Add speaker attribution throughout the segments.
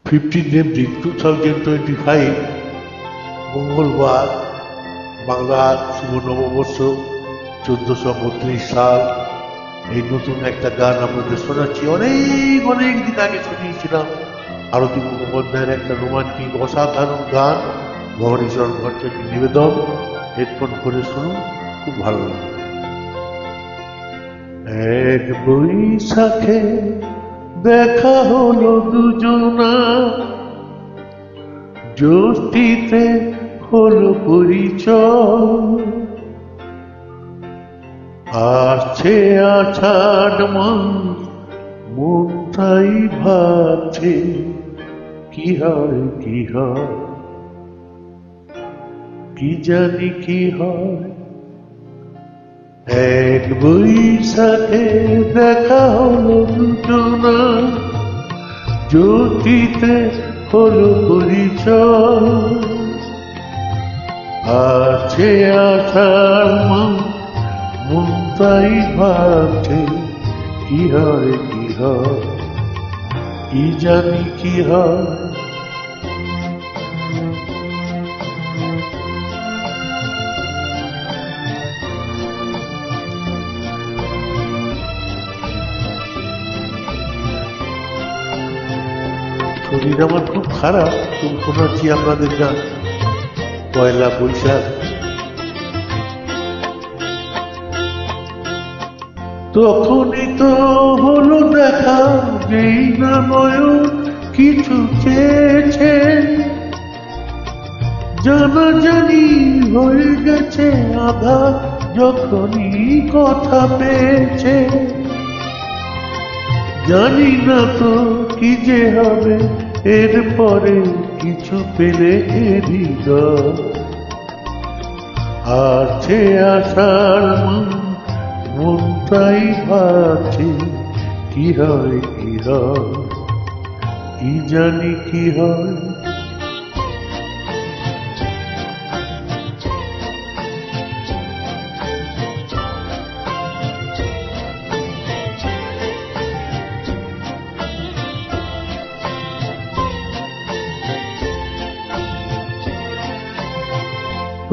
Speaker 1: 15 April 2025 মঙ্গলবার, বাংলার শুভ নববর্ষ 1432 সাল। এই নতুন একটা গান আপনাদের শোনাচ্ছি। অনেক অনেক দিন আগে শুনিয়েছিলাম আরতি মুখোপাধ্যায়ের একটা রোমান্টিক অসাধারণ গান, ভবানীচরণ ভট্টাচার্যের নিবেদন। হেডফোন করে শুনুন, খুব ভালো লাগবে। এক বৈশাখে দেখা হলো দুজনা, জ্যোষ্ঠীতে হলো পরিচয়। আসছে আষাঢ় মাস, মন তাই ভাবছে কি হয় কি হয়, কি জানি কি হয়। এক বৈশাখে দেখা হলো দুজনা, জ্যোতিতে হলো পরিচয়। আছে আষাঢ় মাস, মন তাই ভাবছে কি হয় কি হয়, কি জানি কি হয়। শরীর আমার খুব খারাপ, তুমি শোনাচ্ছি আপনাদের গান। পয়লা বৈশাখ তখনই তো হলো দেখা, যেই না নয়ন কিছু চেয়েছে। জানাজানি হয়ে গেছে আধা, যখনই কথা পেয়েছে। জানি না তো কি যে হবে এরপরে, কিছু পেলে হৃদয়। আছে আষাঢ় মাস, মন তাই ভাবছে কি হয় কি হয়, কি জানি কি হয়।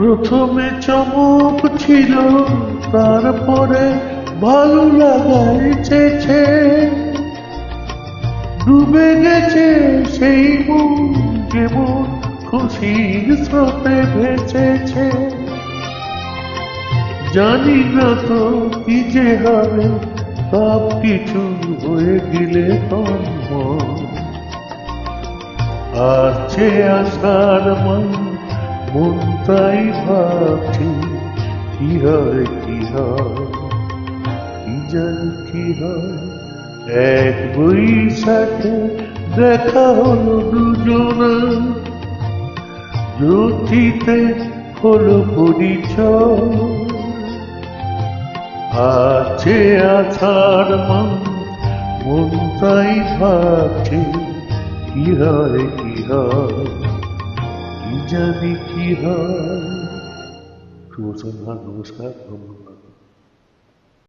Speaker 1: প্রথমে চমক ছিল, তারপরে ভালো লাগায় চেয়েছে। ডুবে গেছে সেই মন, যেমন খুশির স্রোতে ভেসেছে। জানি না তো কি যে হবে, সব কিছু হয়ে গেলে তন্ময়। আছে আষাঢ় মাস, মন তাই ভাবছে কি হয় কি হয়, কি জানি কি হয়। এক বৈশাখে দেখা হলো দুজনা, জ্যোতিতে হলো পরিচয়। আছে আষাঢ় মাস, মন তাই ভাবছে কি হয় কি হয়, কি জানি কি হয়। শুভ সন্ধ্যা, নমস্কার, ধন্যবাদ।